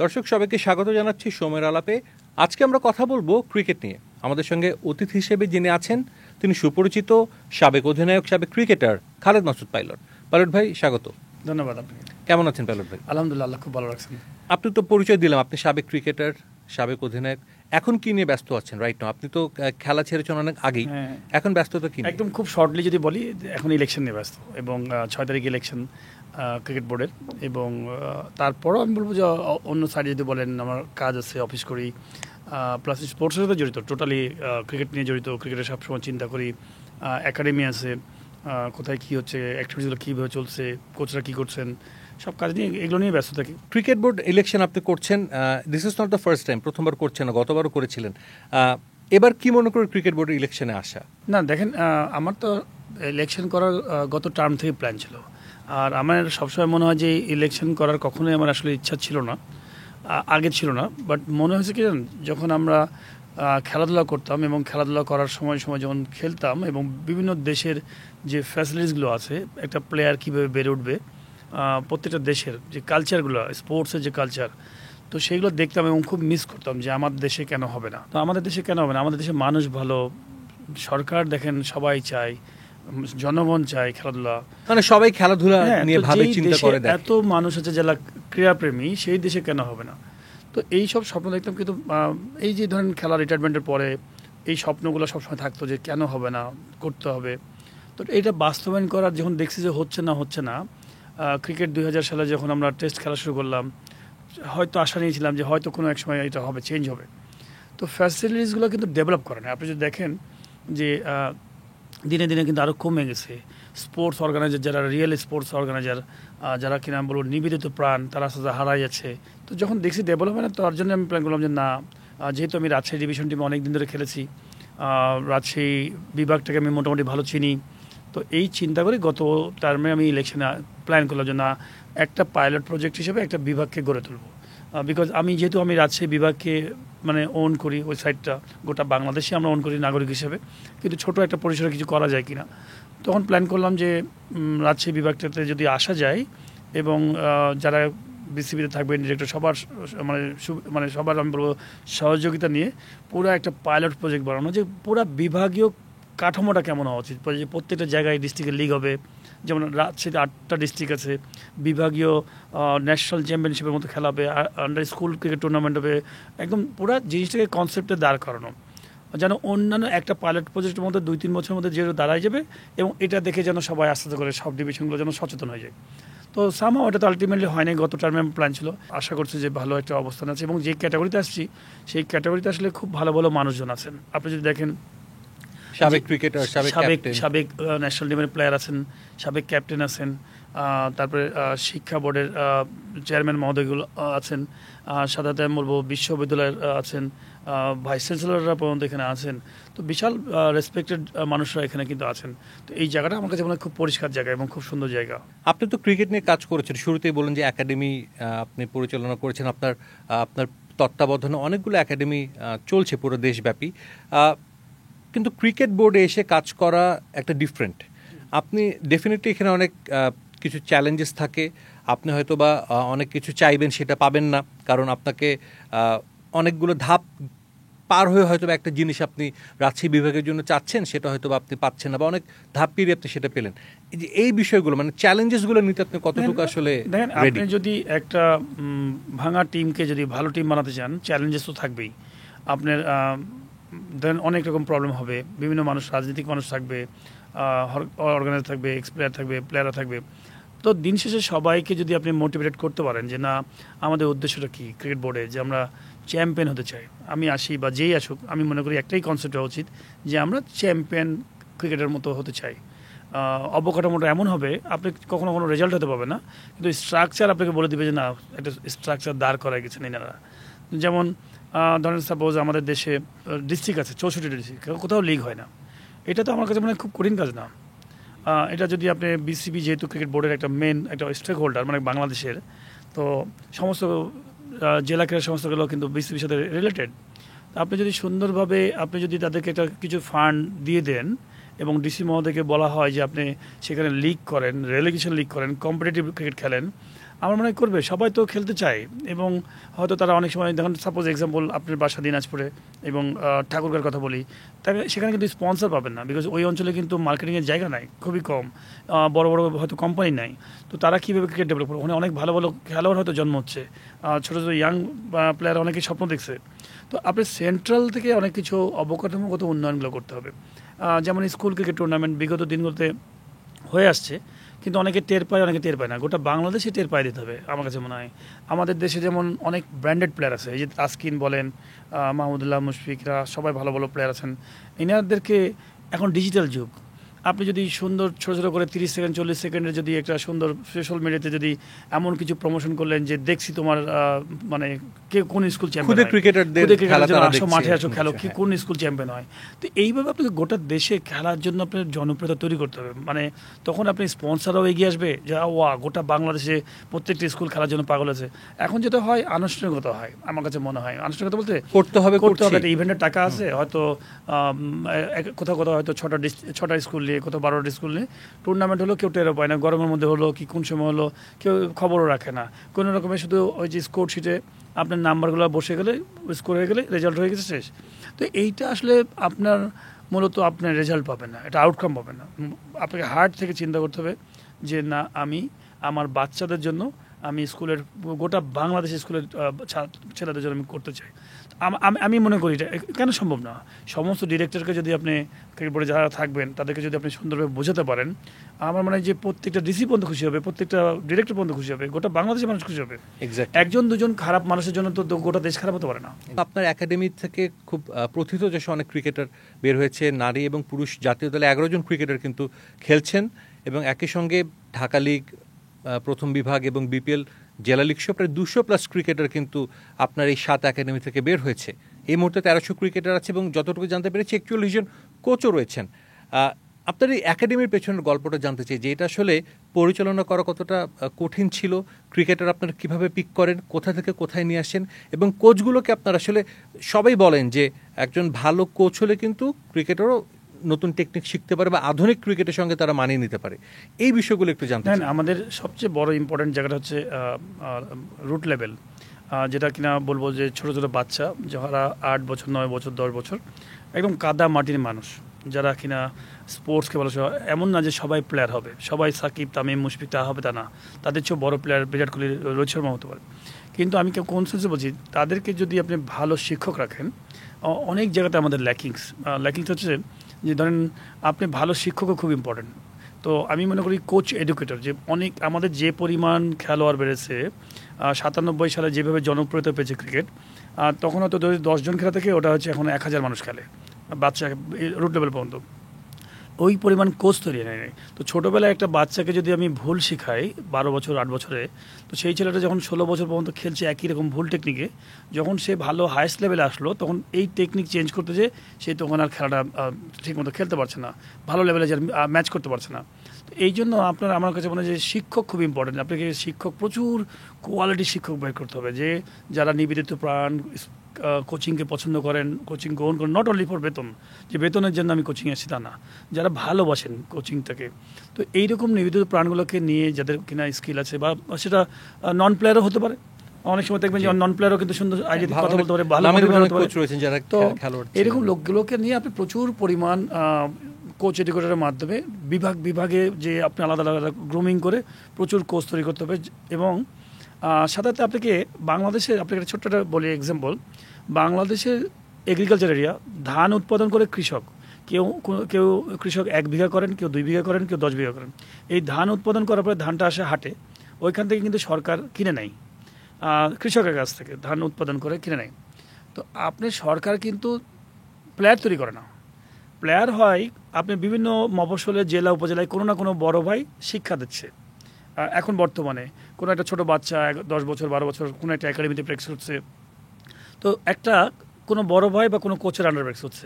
দর্শক সবাইকে স্বাগত জানাচ্ছি সময়ের আলাপে। আজকে আমরা কথা বলবো ক্রিকেট নিয়ে। আমাদের সঙ্গে অতিথি হিসেবে যিনি আছেন তিনি সুপরিচিত সাবেক অধিনায়ক, সাবেক cricketer Khaled Masud pilot. Pilot ভাই স্বাগত। ধন্যবাদ। আপনাকে কেমন আছেন পাইলট ভাই? আলহামদুলিল্লাহ, আল্লাহ খুব ভালো রাখছেন। আপনি তো পরিচয় দিলাম, আপনি সাবেক ক্রিকেটার, সাবেক অধিনায়ক। এখন কি নিয়ে ব্যস্ত আছেন রাইট নাও? আপনি তো খেলা ছেড়েছেন অনেক আগেই, এখন ব্যস্ততা কি? একদম খুব শর্টলি যদি বলি, এখন ইলেকশন নিয়ে ব্যস্ত, এবং 6 তারিখ ইলেকশন ক্রিকেট বোর্ডের। এবং তারপরও আমি বলবো যে অন্য সাইডে যদি বলেন, আমার কাজ আছে, অফিস করি, প্লাস স্পোর্টসের সাথে জড়িত, টোটালি ক্রিকেট নিয়ে জড়িত। ক্রিকেটের সবসময় চিন্তা করি, একাডেমি আছে, কোথায় কী হচ্ছে, অ্যাক্টিভিটিসগুলো কীভাবে চলছে, কোচরা কী করছেন, সব কাজ নিয়ে, এগুলো নিয়ে ব্যস্ত থাকি। ক্রিকেট বোর্ড ইলেকশন আপনি করছেন, this is not the first time, প্রথমবার করছেন না, গতবারও করেছিলেন। এবার কি মনে করে ক্রিকেট বোর্ডের ইলেকশনে আসা? না দেখেন, আমার তো ইলেকশন করার গত টার্ম থেকে প্ল্যান ছিল। আর আমার সবসময় মনে হয় যে ইলেকশন করার কখনোই আমার আসলে ইচ্ছা ছিল না, আগে ছিল না। বাট মনে হয়েছে কি জানেন, যখন আমরা খেলাধুলা করতাম এবং খেলাধুলা করার সময় যখন খেলতাম, এবং বিভিন্ন দেশের যে ফ্যাসিলিটিসগুলো আছে, একটা প্লেয়ার কীভাবে বেড়ে উঠবে, প্রত্যেকটা দেশের যে কালচারগুলো, স্পোর্টসের যে কালচার, তো সেইগুলো দেখতাম এবং খুব মিস করতাম যে আমাদের দেশে কেন হবে না। তো আমাদের দেশে কেন হবে না? আমাদের দেশে মানুষ ভালো, সরকার দেখেন সবাই চায়, জনগণ চায় খেলাধুলা, মানে সবাই খেলাধুলা নিয়ে ভাবে, চিন্তা করে। এত মানুষ আছে যারা ক্রীড়াপ্রেমী, সেই দেশে কেন হবে না? তো এই সব স্বপ্ন দেখতাম। কিন্তু এই যে ধরেন খেলা রিটায়ারমেন্টের পরে এই স্বপ্নগুলো সবসময় থাকতো যে কেন হবে না, করতে হবে। তো এটা বাস্তবায়ন করার যখন দেখছি যে হচ্ছে না, ক্রিকেট 2000 সালে যখন আমরা টেস্ট খেলা শুরু করলাম, হয়তো আশা নিয়েছিলাম যে হয়তো কোনো এক সময় এটা হবে, চেঞ্জ হবে। তো ফ্যাসিলিটিসগুলো কিন্তু ডেভেলপ করে না। আপনি যদি দেখেন যে দিনে দিনে কিন্তু আরও কমে গেছে। স্পোর্টস অর্গানাইজার, যারা রিয়েল স্পোর্টস অর্গানাইজার, যারা কিনা বলবো নিবেদিত প্রাণ, তারা আসলে হারাই যাচ্ছে। তো যখন দেখছি ডেভেলপমেন্ট, তার জন্য আমি প্ল্যান করলাম যে না, যেহেতু আমি রাজশাহী ডিভিশন টিমে অনেক দিন ধরে খেলেছি, রাজশাহী বিভাগটাকে আমি মোটামুটি ভালো চিনি, তো এই চিন্তা করে গত টার্মে আমি ইলেকশনে প্ল্যান করলাম যে না, একটা পাইলট প্রজেক্ট হিসেবে একটা বিভাগকে গড়ে তুলবো। বিকজ যেহেতু আমি রাজশাহী বিভাগকে মানে ওন করি, ওই সাইডটা গোটা বাংলাদেশে আমরা ওন করি নাগরিক হিসেবে, কিন্তু ছোট একটা পরিসরে কিছু করা যায় কিনা। তখন প্ল্যান করলাম যে রাজশাহী বিভাগটাতে যদি আসা যায়, এবং যারা বিসিবিতে থাকবেন, ডিরেক্টর, সবার মানে সবার আমি বলবো সহযোগিতা নিয়ে পুরো একটা পাইলট প্রজেক্ট বানানো, যে পুরো বিভাগীয় কাঠামোটা কেমন হওয়া উচিত। প্রত্যেকটা জায়গায় ডিস্ট্রিক্টের লিগ হবে, যেমন রাজশাহীতে 8টা ডিস্ট্রিক্ট আছে, বিভাগীয় ন্যাশনাল চ্যাম্পিয়নশিপের মতো খেলা হবে, আন্ডার স্কুল ক্রিকেট টুর্নামেন্ট হবে, একদম পুরো জিনিসটাকে কনসেপ্টে দাঁড় করানো, যেন অন্যান্য একটা পাইলট প্রজেক্টের মধ্যে 2-3 বছরের মধ্যে যেহেতু দাঁড়ায় যাবে, এবং এটা দেখে যেন সবাই আস্তে আস্তে করে সব ডিভিশনগুলো যেন সচেতন হয়ে যায়। তো সামহাও এটা তো আলটিমেটলি হয়নি, গত টার্মে প্ল্যান ছিল। আশা করছি যে ভালো একটা অবস্থান আছে, এবং যে ক্যাটাগরিতে আসছি সেই ক্যাটাগরিতে আসলে খুব ভালো ভালো মানুষজন আছেন। আপনি যদি দেখেন, সাবেক ক্রিকেটার, সাবেক ন্যাশনাল টিমের প্লেয়ার আছেন, সাবেক ক্যাপ্টেন আছেন, তারপরে শিক্ষা বোর্ডের চেয়ারম্যান মহোদয়গুলো আছেন, সাধারণত আমি বলবো বিশ্ববিদ্যালয়ের আছেন, ভাইস চ্যান্সেলররা পর্যন্ত এখানে আছেন। তো বিশাল রেসপেক্টেড মানুষরা এখানে কিন্তু আছেন। তো এই জায়গাটা আমার কাছে মনে হয় খুব পরিষ্কার জায়গা এবং খুব সুন্দর জায়গা। আপনি তো ক্রিকেট নিয়ে কাজ করেছেন, শুরুতেই বলেন যে একাডেমি আপনি পরিচালনা করেছেন, আপনার তত্ত্বাবধানে অনেকগুলো একাডেমি চলছে পুরো দেশব্যাপী। কিন্তু ক্রিকেট বোর্ডে এসে কাজ করা একটা ডিফারেন্ট। আপনি ডেফিনেটলি এখানে অনেক কিছু চ্যালেঞ্জেস থাকে, আপনি হয়তো বা অনেক কিছু চাইবেন, সেটা পাবেন না, কারণ আপনাকে অনেকগুলো ধাপ পার হয়ে হয়তো একটা জিনিস আপনি রাজশাহী বিভাগের জন্য চাচ্ছেন, সেটা হয়তো বা আপনি পাচ্ছেন না, বা অনেক ধাপ পেরিয়ে আপনি সেটা পেলেন। এই বিষয়গুলো মানে চ্যালেঞ্জেসগুলো নিতে আপনি কতটুকু আসলে দেখেন, আপনি যদি একটা ভাঙা টিমকে যদি ভালো টিম বানাতে চান, চ্যালেঞ্জেস তো থাকবেই। আপনার দেন অনেক রকম প্রবলেম হবে, বিভিন্ন মানুষ, রাজনৈতিক মানুষ থাকবে, অর্গানাইজার থাকবে, এক্স প্লেয়ার থাকবে, প্লেয়াররা থাকবে। তো দিন শেষে সবাইকে যদি আপনি মোটিভেট করতে পারেন যে না, আমাদের উদ্দেশ্যটা কি ক্রিকেট বোর্ডে, যে আমরা চ্যাম্পিয়ন হতে চাই, আমি আসি বা যেই আসুক, আমি মনে করি একটাই কনসেপ্ট হওয়া উচিত যে আমরা চ্যাম্পিয়ন ক্রিকেটের মতো হতে চাই। অবকাঠামোটা এমন হবে, আপনি কখনো কোনো রেজাল্ট হতে পারবে না, কিন্তু স্ট্রাকচার আপনাকে বলে দিবে যে না, একটা স্ট্রাকচার দাঁড় করা গেছে এনারা। যেমন ধরেন সাপোজ আমাদের দেশে ডিস্ট্রিক্ট আছে 64 ডিস্ট্রিক্ট, কোথাও লিগ হয় না। এটা তো আমার কাছে মনে হয় খুব কঠিন কাজ না। এটা যদি আপনি বিসিবি যেহেতু ক্রিকেট বোর্ডের একটা মেন একটা স্টেক হোল্ডার মানে বাংলাদেশের, তো সমস্ত জেলা ক্রীড়া সংস্থাগুলো কিন্তু বিসিবির সাথে রিলেটেড। আপনি যদি সুন্দরভাবে আপনি যদি তাদেরকে একটা কিছু ফান্ড দিয়ে দেন, এবং ডিসি মহোদয়কে বলা হয় যে আপনি সেখানে লিগ করেন, রেলিগেশন লিগ করেন, কম্পিটিটিভ ক্রিকেট খেলেন, আমার মনে হয় করবে, সবাই তো খেলতে চায় এবং হয়তো তারা অনেক সময় দেখুন সাপোজ এক্সাম্পল আপনার বাসা দিনাজপুরে এবং ঠাকুরগাঁর কথা বলি, তাকে সেখানে কিন্তু স্পন্সর পাবেন না, বিকজ ওই অঞ্চলে কিন্তু মার্কেটিংয়ের জায়গা নাই, খুবই কম, বড় বড় হয়তো কোম্পানি নাই। তো তারা কীভাবে ক্রিকেট ডেভেলপ করবে? ওখানে অনেক ভালো ভালো খেলোয়াড় হয়তো জন্ম হচ্ছে, ছোটো ছোটো ইয়াং প্লেয়ার অনেকেই স্বপ্ন দেখছে। তো আপনি সেন্ট্রাল থেকে অনেক কিছু অবকাঠামোগত উন্নয়নগুলো করতে হবে। যেমন স্কুল ক্রিকেট টুর্নামেন্ট বিগত দিনগুলোতে হয়ে আসছে, কিন্তু অনেকে টের পায়, অনেকে টের পায় না। গোটা বাংলাদেশে টের পায় দিতে হবে আমার কাছে মনে হয়। আমাদের দেশে যেমন অনেক ব্র্যান্ডেড প্লেয়ার আছে, এই যে তাসকিন বলেন, মাহমুদুল্লাহ, মুশফিকরা, সবাই ভালো ভালো প্লেয়ার আছেন। এনাদেরকে এখন ডিজিটাল যুগ, আপনি যদি সুন্দর ছোটো ছোটো করে 30 সেকেন্ড 40 সেকেন্ডের যদি একটা সুন্দর সোশ্যাল মিডিয়াতে যদি এমন কিছু প্রমোশন করলেন যে দেখছি তোমার মানে কে কোন স্কুল চ্যাম্পিয়ন হয়, ক্রিকেটারদের মাঠে আসো খেলো, কি কোন স্কুল চ্যাম্পিয়ন হয়। তো এইভাবে আপনাকে গোটা দেশে খেলার জন্য আপনার জনপ্রিয়তা তৈরি করতে হবে। মানে তখন আপনি স্পন্সররাও এগিয়ে আসবে যে গোটা বাংলাদেশে প্রত্যেকটা স্কুল খেলার জন্য পাগল আছে। এখন যেটা হয় আনুষ্ঠানিকতা হয়, আমার কাছে মনে হয় আনুষ্ঠানিকতা বলতে করতে হবে একটা ইভেন্টের টাকা আছে, হয়তো কোথাও কোথাও হয়তো 6টা স্কুল নিয়ে, কোথাও 12টা স্কুল নিয়ে টুর্নামেন্ট হলো, কেউ টেরও পায় না, গরমের মধ্যে হলো কি কোন সময় হলো কেউ খবরও রাখে না। কোনো রকমের শুধু ওই যে স্কোর শিটে আপনার নাম্বারগুলো বসে গেলে, স্কোর হয়ে গেলে রেজাল্ট হয়ে গেছে, শেষ। তো এইটা আসলে আপনার মূলত আপনার রেজাল্ট পাবেন না, এটা আউটকাম পাবেন না। আপনাকে হার্ট থেকে চিন্তা করতে হবে যে না, আমি আমার বাচ্চাদের জন্য আমি স্কুলের গোটা বাংলাদেশ স্কুলের ছেলেদের জন্য আমি করতে চাই। আমি মনে করি এটা কেন সম্ভব না? সমস্ত ডিরেক্টরকে যদি আপনি ক্রিকেট বোর্ডে যারা থাকবেন তাদেরকে যদি আপনি সুন্দরভাবে বোঝাতে পারেন, আমার মনে হয় যে প্রত্যেকটা ডিসি পর্যন্ত খুশি হবে, প্রত্যেকটা ডিরেক্টর পর্যন্ত খুশি হবে, গোটা বাংলাদেশের মানুষ খুশি হবে। একজন দুজন খারাপ মানুষের জন্য তো গোটা দেশ খারাপ হতে পারে না। আপনার একাডেমি থেকে খুব প্রথিতযশা অনেক ক্রিকেটার বের হয়েছে, নারী এবং পুরুষ জাতীয় দলে 11 জন ক্রিকেটার কিন্তু খেলছেন, এবং একই সঙ্গে ঢাকা লিগ প্রথম বিভাগ এবং বিপিএল জেলা লিগ সহ প্রায় 200+ ক্রিকেটার কিন্তু আপনার এই 7 একাডেমি থেকে বের হয়েছে। এই মুহূর্তে 1300 ক্রিকেটার আছে এবং যতটুকু জানতে পেরেছি 41 জন কোচও রয়েছেন। আপনার এই একাডেমির পেছনের গল্পটা জানতে চাই যে এটা আসলে পরিচালনা করা কতটা কঠিন ছিল, ক্রিকেটার আপনারা কীভাবে পিক করেন, কোথা থেকে কোথায় নিয়ে আসেন, এবং কোচগুলোকে আপনারা আসলে সবাই বলেন যে একজন ভালো কোচ হলে কিন্তু ক্রিকেটারও নতুন টেকনিক শিখতে পারে বা আধুনিক ক্রিকেটের সঙ্গে তারা মানিয়ে নিতে পারে। এই বিষয়গুলো একটু জানতে চাই। আমাদের সবচেয়ে বড় ইম্পর্টেন্ট জায়গাটা হচ্ছে রুট লেভেল, যেটা কিনা বলবো যে ছোটো ছোটো বাচ্চা যারা 8 বছর 9 বছর 10 বছর একদম কাদা মাটির মানুষ, যারা কিনা স্পোর্টসকে ভালোবাসে। এমন না যে সবাই প্লেয়ার হবে, সবাই সাকিব তামিম মুশফিক তা হবে তা না, তাদের চেয়েও বড় প্লেয়ার বিরাট কোহলি রোহিত শর্মা হতে পারে। কিন্তু আমি কোন সেন্সে বলছি, তাদেরকে যদি আপনি ভালো শিক্ষক রাখেন, অনেক জায়গাতে আমাদের ল্যাকিংস হচ্ছে যে ধরেন আপনি ভালো শিক্ষকও খুব ইম্পর্টেন্ট। তো আমি মনে করি কোচ এডুকেটর, যে অনেক আমাদের যে পরিমাণ খেলোয়াড় বেড়েছে, 97 সালে যেভাবে জনপ্রিয়তা পেয়েছে ক্রিকেট, তখন হয়তো 10 জন খেলা থেকে ওটা হচ্ছে এখন 1000 মানুষ খেলে, বাচ্চা রুট লেভেল পর্যন্ত। ওই পরিমাণ কোচ তৈরি নেই। তো ছোটোবেলায় একটা বাচ্চাকে যদি আমি ভুল শেখাই 12 বছর 8 বছরে, তো সেই ছেলেটা যখন 16 বছর পর্যন্ত খেলছে একই রকম ভুল টেকনিকে, যখন সে ভালো হাইস্ট লেভেলে আসলো তখন এই টেকনিক চেঞ্জ করতে যে সে তখন আর খেলাটা ঠিকমতো খেলতে পারছে না, ভালো লেভেলে যে ম্যাচ করতে পারছে না। তো এই জন্য আমার কাছে মনে হয় যে শিক্ষক খুব ইম্পর্টেন্ট। আপনাকে শিক্ষক প্রচুর কোয়ালিটি শিক্ষক বের করতে হবে, যে যারা নিবেদিত প্রাণ কোচিংকে পছন্দ করেন, কোচিং গ্রহণ করেন, নট অনলি ফর বেতন, যে বেতনের জন্য আমি কোচিং এসেছি তা না, যারা ভালোবাসেন কোচিংটাকে। তো এইরকম নিবেদিত প্রাণগুলোকে নিয়ে যাদের কিনা স্কিল আছে, বা সেটা নন প্লেয়ারও হতে পারে, অনেক সময় দেখবেন যে নন প্লেয়ারও কিন্তু সুন্দর আইডিয়া কথা বলতে পারে, ভালো তো এরকম লোকগুলোকে নিয়ে আপনি প্রচুর পরিমাণ কোচ এডুকেটরের মাধ্যমে বিভাগে যে আপনি আলাদা আলাদা গ্রুমিং করে প্রচুর কোচ তৈরি করতে হবে। এবং সাথে আপনাকে বাংলাদেশের, আপনাকে ছোট্ট একটা বলি এক্সাম্পল, বাংলাদেশের এগ্রিকালচার এরিয়া, ধান উৎপাদন করে কৃষক, কেউ কৃষক 1 বিঘা করেন, কেউ 2 বিঘা করেন, কেউ 10 বিঘা করেন। এই ধান উৎপাদন করার পরে ধানটা আসে হাটে, ওইখান থেকে কিন্তু সরকার কিনে নেয়, কৃষকের কাছ থেকে ধান উৎপাদন করে কিনে নেয়। তো আপনি সরকার কিন্তু প্লেয়ার তৈরি করে না, প্লেয়ার হয় আপনি বিভিন্ন মফস্বলের জেলা উপজেলায় কোনো না কোনো বড় ভাই শিক্ষা দিচ্ছে। এখন বর্তমানে কোনো একটা ছোটো বাচ্চা 10 বছর 12 বছর কোনো একটা একাডেমিতে প্র্যাকটিস হচ্ছে, তো একটা কোনো বড় ভাই বা কোনো কোচের আন্ডার প্র্যাকটিস হচ্ছে।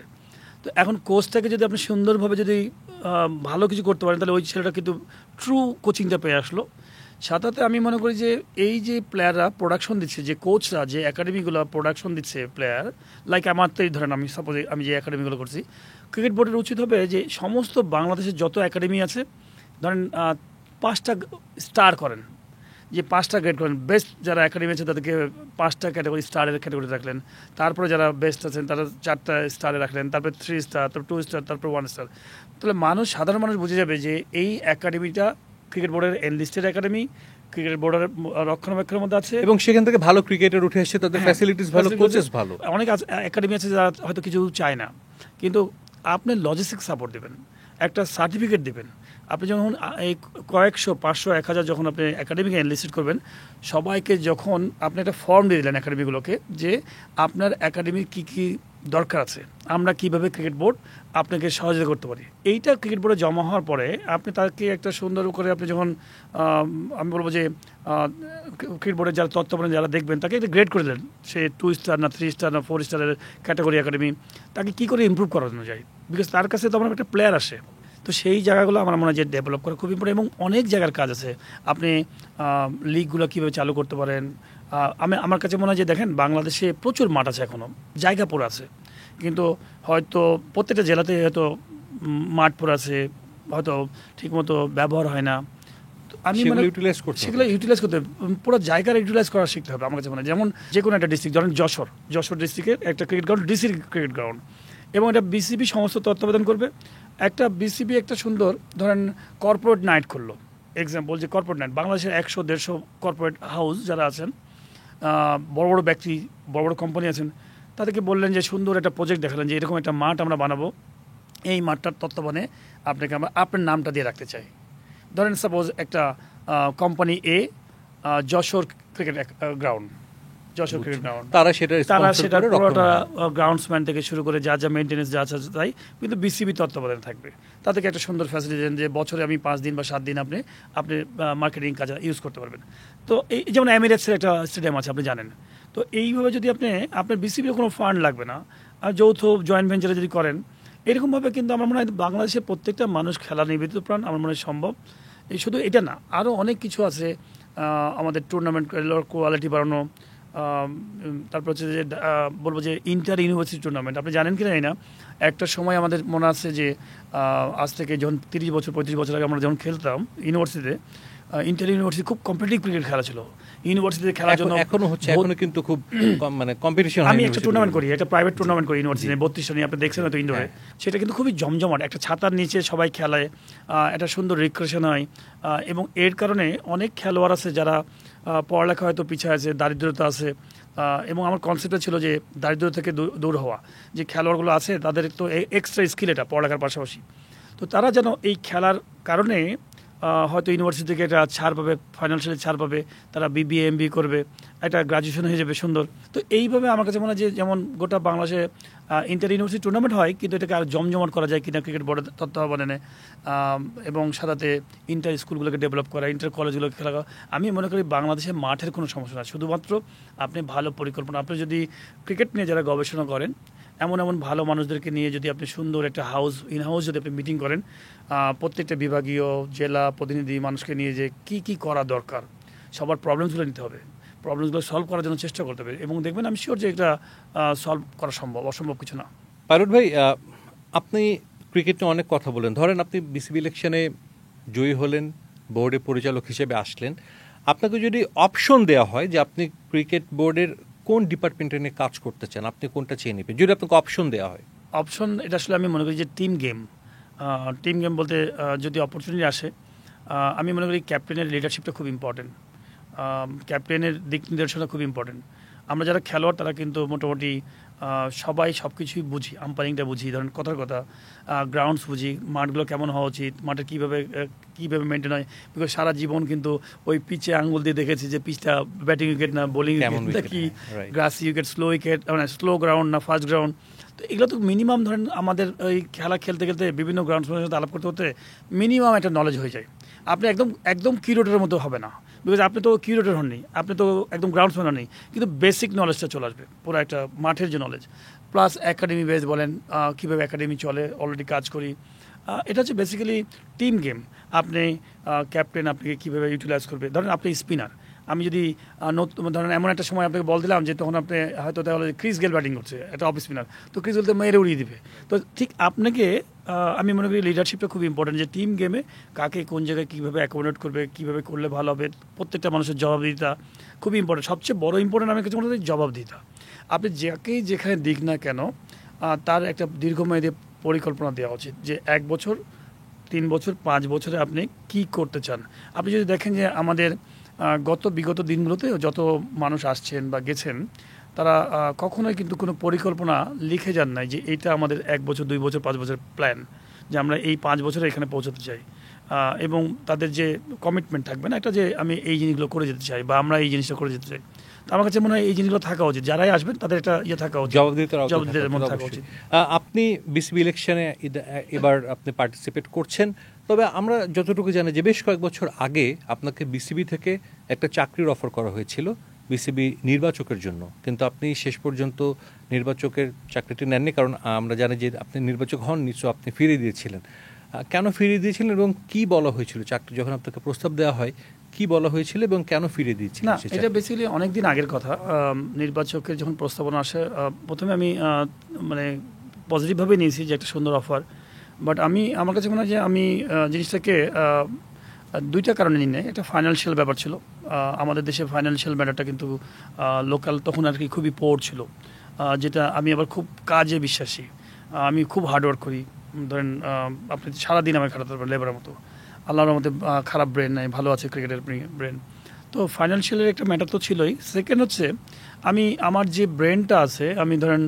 তো এখন কোচটাকে যদি আপনি সুন্দরভাবে যদি ভালো কিছু করতে পারেন, তাহলে ওই ছেলেটা কিন্তু ট্রু কোচিংটা পেয়ে আসলো। সাথে আমি মনে করি যে এই যে প্লেয়াররা প্রোডাকশন দিচ্ছে, যে কোচরা যে একাডেমিগুলো প্রোডাকশন দিচ্ছে প্লেয়ার, লাইক আমার তো এই ধরেন আমি সাপোজ আমি যে একাডেমিগুলো করছি, ক্রিকেট বোর্ডের উচিত হবে যে সমস্ত বাংলাদেশের যত একাডেমি আছে ধরেন 5টা স্টার করেন, যে 5টা গ্রেড করেন, বেস্ট যারা একাডেমি আছে তাদেরকে 5টা ক্যাটাগরি স্টারের ক্যাটাগরি রাখলেন, তারপরে যারা বেস্ট আছেন তারা 4টা স্টারে রাখলেন, তারপরে 3 স্টার, তারপর 2 স্টার, তারপর 1 স্টার। তাহলে সাধারণ মানুষ বুঝে যাবে যে এই একাডেমিটা ক্রিকেট বোর্ডের এনলিস্টেড একাডেমি, ক্রিকেট বোর্ডের রক্ষণাবেক্ষণের মধ্যে আছে, এবং সেখান থেকে ভালো ক্রিকেটার উঠে এসে তাদের ফ্যাসিলিটিস ভালো, কোচেস ভালো। অনেক একাডেমি আছে যারা হয়তো কিছু চায় না, কিন্তু আপনি লজিস্টিক সাপোর্ট দেবেন, একটা সার্টিফিকেট দেবেন। আপনি যখন এই কয়েকশো, 500, 1000 যখন আপনি একাডেমিকে এনলিস্টেড করবেন, সবাইকে যখন আপনি একটা ফর্ম দিয়ে দিলেন একাডেমিগুলোকে যে আপনার একাডেমির কী কী দরকার আছে, আমরা কিভাবে ক্রিকেট বোর্ড আপনাকে সহযোগিতা করতে পারি, এইটা ক্রিকেট বোর্ডে জমা হওয়ার পরে আপনি তাকে একটা সুন্দর করে আপনি যখন আমি বলবো যে ক্রিকেট বোর্ডের যারা তত্ত্বাবধানে যারা দেখবেন তাকে একটা গ্রেড করে দিলেন, সে 2 স্টার না 3 স্টার না 4 স্টারের ক্যাটাগরি একাডেমি, তাকে কী করে ইমপ্রুভ করানো যায়, বিকজ তার কাছে তো আমার একটা প্লেয়ার আসে। তো সেই জায়গাগুলো আমার মনে হয় যে ডেভেলপ করা খুব ইম্পর্টেন্ট, এবং অনেক জায়গার কাজ আছে। আপনি লিগগুলো কীভাবে চালু করতে পারেন, আমার কাছে মনে হয় যে দেখেন বাংলাদেশে প্রচুর মাঠ আছে, এখনও জায়গা পড়ে আছে, কিন্তু হয়তো প্রত্যেকটা জেলাতে হয়তো মাঠ পড়ে আছে, হয়তো ঠিকমতো ব্যবহার হয় না। আমি সেগুলো ইউটিলাইজ করতে পুরো জায়গার ইউটিলাইজ করা শিখতে হবে আমার কাছে মনে হয়। যেমন যে কোনো একটা ডিস্ট্রিক্ট, ধরেন যশোর ডিস্ট্রিক্টের একটা ক্রিকেট গ্রাউন্ড ডিসির ক্রিকেট গ্রাউন্ড, এবং এটা বিসিবি সমস্ত তত্ত্বাবধান করবে। একটা বিসিবি একটা সুন্দর ধরেন কর্পোরেট নাইট করলো, এক্সাম্পল যে কর্পোরেট নাইট, বাংলাদেশের 100-150 কর্পোরেট হাউস যারা আছেন, বড় বড় ব্যক্তি, বড় বড় কোম্পানি আছেন, তাদেরকে বললেন যে সুন্দর একটা প্রজেক্ট দেখালেন যে এরকম একটা মাঠ আমরা বানাবো, এই মাঠটার তত্ত্বাবধানে আপনাকে আমরা আপনার নামটা দিয়ে রাখতে চাই। ধরেন সাপোজ একটা কোম্পানি এ, যশোর ক্রিকেট গ্রাউন্ড, তারা সেটা পুরোটা গ্রাউন্ডসম্যান থেকে শুরু করে যা যা মেনটেন্যান্স যা আছে তাই, কিন্তু বিসিবি তত্ত্বাবধানে থাকবে। তাদেরকে একটা সুন্দর ফ্যাসিলিটি দেন যে বছরে আমি 5 দিন বা 7 দিন আপনি মার্কেটিং কাজে ইউজ করতে পারবেন। তো এই যেমন এমিরেটসের একটা স্টেডিয়াম আছে আপনি জানেন, তো এইভাবে যদি আপনার বিসিবির কোনো ফান্ড লাগবে না, আর যৌথ জয়েন্ট ভেঞ্চারে যদি করেন, এরকমভাবে কিন্তু আমার মনে হয় বাংলাদেশের প্রত্যেকটা মানুষ খেলা নিবেদিত প্রাণ, আমার মনে হয় সম্ভব। এই শুধু এটা না, আরও অনেক কিছু আছে, আমাদের টুর্নামেন্ট কোয়ালিটি বাড়ানো, তারপর হচ্ছে যে বলবো যে ইন্টার ইউনিভার্সিটি টুর্নামেন্ট, আপনি জানেন কি না, একটা সময় আমাদের মনে আছে যে আজ থেকে যখন 30-35 বছর আগে আমরা যখন খেলতাম ইউনিভার্সিটিতে, ইন্টার ইউনিভার্সিটি খুব কম্পিটিটিভ ক্রিকেট খেলা ছিল ইউনিভার্সিটিতে খেলার জন্য, এখনো হচ্ছে, এখনো কিন্তু খুব মানে কম্পিটিশন। আমি একটা টুর্নামেন্ট করি, একটা প্রাইভেট টুর্নামেন্ট করি ইউনিভার্সিটি 32টা নিয়ে, আপনি দেখছেন হয়তো ইনডোরে, সেটা কিন্তু খুবই জমজমাট, একটা ছাতার নিচে সবাই খেলায়, একটা সুন্দর রিক্রেশন হয়, এবং এর কারণে অনেক খেলোয়াড় আছে যারা পড়ালেখা হয়তো পিছিয়ে আছে, দারিদ্রতা আছে, এবং আমার কনসেপ্টটা ছিল যে দারিদ্রতা থেকে দূর হওয়া, যে খেলোয়াড়গুলো আছে তাদের তো এক্সট্রা স্কিল এটা পড়ালেখার পাশাপাশি, তো তারা যেন এই খেলার কারণে হয়তো ইউনিভার্সিটি থেকে একটা ছাড় পাবে, ফাইন্যান্সিয়ালি ছাড় পাবে, তারা বিবিএ এমবিএ করবে, একটা গ্রাজুয়েশন হয়ে যাবে সুন্দর। তো এইভাবে আমার কাছে মনে হয় যে যেমন গোটা বাংলাদেশে ইন্টার ইউনিভার্সিটি টুর্নামেন্ট হয়, কিন্তু এটাকে আর জমজমাট করা যায় কিনা ক্রিকেট বোর্ডের তত্ত্বাবধানে, এবং সাথে ইন্টার স্কুলগুলোকে ডেভেলপ করা, ইন্টার কলেজগুলোকে খেলা করা। আমি মনে করি বাংলাদেশে মাঠের কোনো সমস্যা না, শুধুমাত্র আপনি ভালো পরিকল্পনা, আপনি যদি ক্রিকেট নিয়ে যারা গবেষণা করেন, এমন ভালো মানুষদেরকে নিয়ে যদি আপনি সুন্দর একটা ইন হাউস যদি আপনি মিটিং করেন, প্রত্যেকটা বিভাগীয় জেলা প্রতিনিধি মানুষকে নিয়ে যে কি করা দরকার, সবার প্রবলেমসগুলো নিতে হবে, প্রবলেমসগুলো সলভ করার জন্য চেষ্টা করতে হবে, এবং দেখবেন আমি শিওর যে এটা সলভ করা সম্ভব, অসম্ভব কিছু না। পাইলট ভাই, আপনি ক্রিকেট নিয়ে অনেক কথা বলেন, ধরেন আপনি বিসিবি ইলেকশনে জয়ী হলেন, বোর্ডে পরিচালক হিসেবে আসলেন, আপনাকে যদি অপশন দেওয়া হয় যে আপনি ক্রিকেট বোর্ডের কোন ডিপার্টমেন্টে নিয়ে কাজ করতে চান, আপনি কোনটা চেয়ে নেবেন যদি আপনাকে অপশন দেওয়া হয়? অপশন এটা আসলে আমি মনে করি যে টিম গেম বলতে যদি অপরচুনিটি আসে, আমি মনে করি ক্যাপ্টেনের লিডারশিপটা খুব ইম্পর্টেন্ট, ক্যাপ্টেনের দিক নির্দেশনা খুব ইম্পর্টেন্ট। আমরা যারা খেলোয়াড় তারা কিন্তু মোটামুটি সবাই সব কিছুই বুঝি, আম্পায়ারিংটা বুঝি, ধরেন কথার কথা গ্রাউন্ডস বুঝি, মাঠগুলো কেমন হওয়া উচিত, মাঠে কীভাবে মেনটেন হয়, বিকজ সারা জীবন কিন্তু ওই পিচে আঙ্গুল দিয়ে দেখেছি যে পিচটা ব্যাটিং উইকেট না বোলিং উইকেট, কি গ্রাসি উইকেট, স্লো উইকেট, মানে স্লো গ্রাউন্ড না ফাস্ট গ্রাউন্ড। তো এগুলো তো মিনিমাম ধরেন আমাদের ওই খেলা খেলতে খেলতে বিভিন্ন গ্রাউন্ডসের সাথে আলাপ করতে মিনিমাম একটা নলেজ হয়ে যায়। আপনি একদম কিউরেটরের মতো হবে না, বিকজ আপনি তো কিউরেটর হননি, আপনি তো একদম গ্রাউন্ডসম্যান হননি, কিন্তু বেসিক নলেজটা চলে আসবে, পুরো একটা মাঠের যে নলেজ, প্লাস একাডেমি বেস বলেন, কীভাবে একাডেমি চলে, অলরেডি কাজ করি, এটা হচ্ছে বেসিক্যালি টিম গেম। আপনি ক্যাপ্টেন আপনাকে কীভাবে ইউটিলাইজ করবে, ধরেন আপনি স্পিনার, আমি যদি ধরেন এমন একটা সময় আপনাকে বল দিলাম যে তখন আপনি হয়তো তাহলে ক্রিস গেল ব্যাটিং করছে, একটা অফ স্পিনার, তো ক্রিস গেল তো মেরে উড়িয়ে দিবে। তো ঠিক আপনাকে আমি মনে করি লিডারশিপটা খুব ইম্পর্টেন্ট, যে টিম গেমে কাকে কোন জায়গায় কীভাবে অ্যাকোমোডেট করবে, কীভাবে করলে ভালো হবে, প্রত্যেকটা মানুষের জবাবদিহিতা খুবই ইম্পর্টেন্ট। সবচেয়ে বড় ইম্পর্টেন্ট আমি কাছে মনে করি জবাবদিহিতা। আপনি যাকেই যেখানে দিক না কেন তার একটা দীর্ঘমেয়াদী পরিকল্পনা দেওয়া উচিত, যে 1 বছর, 3 বছর, 5 বছরে আপনি কি করতে চান। আপনি যদি দেখেন যে আমাদের বিগত দিনগুলোতে যত মানুষ আসছেন বা গেছেন, তারা কখনোই কিন্তু কোনো পরিকল্পনা লিখে যান নাই যে এইটা আমাদের 1 বছর, 2 বছর, 5 বছর প্ল্যান, যে আমরা এই 5 বছরে এখানে পৌঁছাতে চাই। এবং তাদের যে কমিটমেন্ট থাকবে না একটা, যে আমি এই জিনিসগুলো করে যেতে চাই বা আমরা এই জিনিসটা করে যেতে চাই। তো আমার কাছে মনে হয় এই জিনিসগুলো থাকা উচিত, যারাই আসবেন তাদের একটা থাকা উচিত, জবাবদিহিতার মধ্যে থাকা উচিত। আপনি বিসিবি ইলেকশনে এবার আপনি পার্টিসিপেট করছেন, তবে আমরা যতটুকু জানি যে বেশ কয়েক বছর আগে আপনাকে বিসিবি থেকে একটা চাকরির অফার করা হয়েছিল বিসিবি নির্বাচকের জন্য, কিন্তু আপনি শেষ পর্যন্ত নির্বাচকের চাকরিটি নেননি, কারণ আমরা জানি যে আপনি নির্বাচক হননি, সো আপনি ফিরিয়ে দিয়েছিলেন। কেন ফিরিয়ে দিয়েছিলেন এবং কি বলা হয়েছিল চাকরি যখন আপনাকে প্রস্তাব দেওয়া হয়, কি বলা হয়েছিল এবং কেন ফিরিয়ে দিয়েছিলেন? না, এটা বেসিক্যালি অনেকদিন আগের কথা। নির্বাচকের যখন প্রস্তাবনা আসে, প্রথমে আমি মানে পজিটিভভাবে নিয়েছি যে একটা সুন্দর অফার, বাট আমার কাছে মনে হয় যে আমি জিনিসটাকে 2টা কারণে নিই নাই। একটা ফাইন্যান্সিয়াল ব্যাপার ছিল, আমাদের দেশে ফাইন্যান্সিয়াল ম্যাটারটা কিন্তু লোকাল তখন আর কি খুবই পোর ছিল, যেটা আমি আবার খুব কাজে বিশ্বাসী, আমি খুব হার্ডওয়ার্ক করি। ধরেন আপনি সারাদিন আমাকে খাটাতে পারবেন লেবারের মতো, আল্লাহর মধ্যে খারাপ ব্রেন নাই, ভালো আছে ক্রিকেটের ব্রেন। তো ফাইন্যান্সিয়ালের একটা ম্যাটার তো ছিলই। সেকেন্ড হচ্ছে আমার যে ব্রেনটা আছে, আমি ধরেন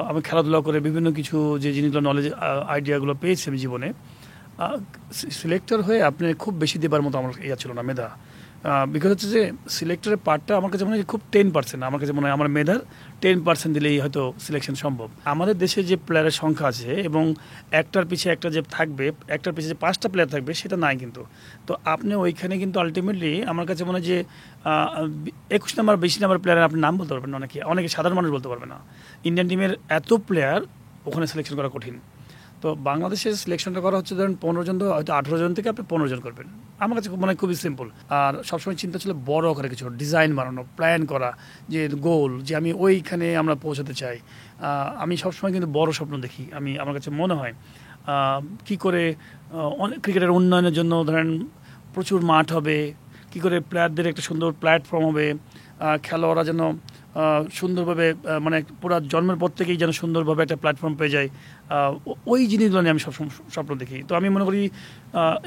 আমি খেলাধুলা করে বিভিন্ন কিছু যে জিনিসগুলো নলেজ আইডিয়াগুলো পেয়েছি আমি জীবনে, সিলেক্টর হয়ে আপনি খুব বেশি দেবার মতো আমার ইয়া ছিল না, মেধা। বিকজ হচ্ছে যে সিলেক্টরের পার্টটা আমার কাছে মনে হয় খুব 10%, আমার কাছে মনে হয় আমার মেধার 10% দিলেই হয়তো সিলেকশন সম্ভব। আমাদের দেশে যে প্লেয়ারের সংখ্যা আছে এবং একটার পিছিয়ে একটা যে থাকবে, একটার পিছিয়ে যে 5টা প্লেয়ার থাকবে, সেটা নাই কিন্তু। তো আপনি ওইখানে কিন্তু আলটিমেটলি আমার কাছে মনে হয় যে 21 নাম্বার 20 নাম্বার প্লেয়ারের আপনি নাম বলতে পারবেন না, অনেকে সাধারণ মানুষ বলতে পারবে না। ইন্ডিয়ান টিমের এত প্লেয়ার, ওখানে সিলেকশন করা কঠিন। তো বাংলাদেশের সিলেকশনটা করা হচ্ছে ধরেন 15 জন, হয়তো 18 জন থেকে আপনি 15 জন করবেন। আমার কাছে মানে খুবই সিম্পল। আর সবসময় চিন্তা ছিল বড় আকারে কিছু ডিজাইন বানানো, প্ল্যান করা, যে গোল, যে আমি ওইখানে আমরা পৌঁছাতে চাই। আমি সবসময় কিন্তু বড় স্বপ্ন দেখি। আমার কাছে মনে হয় কি করে ক্রিকেটের উন্নয়নের জন্য ধরেন প্রচুর মাঠ হবে, কি করে প্লেয়ারদের একটা সুন্দর প্ল্যাটফর্ম হবে, খেলোয়াড়রা যেন সুন্দরভাবে মানে পুরো জন্মের পর থেকেই যেন সুন্দরভাবে একটা প্ল্যাটফর্ম পেয়ে যায়, ওই জিনিসগুলো নিয়ে আমি সবসময় স্বপ্ন দেখি। তো আমি মনে করি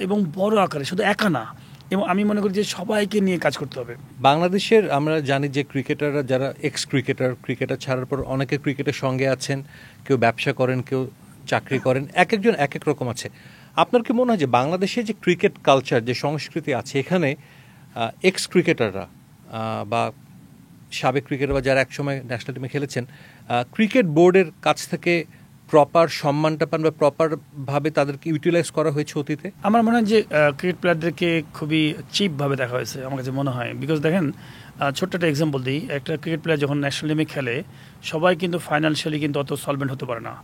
এবং বড় আকারে, শুধু একা না, এবং আমি মনে করি যে সবাইকে নিয়ে কাজ করতে হবে। বাংলাদেশের আমরা জানি যে ক্রিকেটাররা যারা ক্রিকেটার ছাড়ার পর অনেকে ক্রিকেটের সঙ্গে আছেন, কেউ ব্যবসা করেন, কেউ চাকরি করেন, এক একজন এক এক রকম আছে। আপনার কি মনে হয় যে বাংলাদেশে যে ক্রিকেট কালচার, যে সংস্কৃতি আছে, এখানে এক্স ক্রিকেটাররা বা সাবেক ক্রিকেটার বা যারা একসময় ন্যাশনাল টিমে খেলেছেন, ক্রিকেট বোর্ডের কাছ থেকে প্রপার সম্মানটা পান বা প্রপারভাবে তাদেরকে ইউটিলাইজ করা হয়েছে অতীতে? আমার মনে হয় যে ক্রিকেট প্লেয়ারদেরকে খুবই চিপভাবে দেখা হয়েছে আমার কাছে মনে হয়। বিকজ দেখেন, ছোট্ট একটা এক্সাম্পল দিই, একটা ক্রিকেট প্লেয়ার যখন ন্যাশনাল টিমে খেলে, সবাই কিন্তু ফাইন্যান্সিয়ালি কিন্তু অত সলভেন্ট হতে পারে না।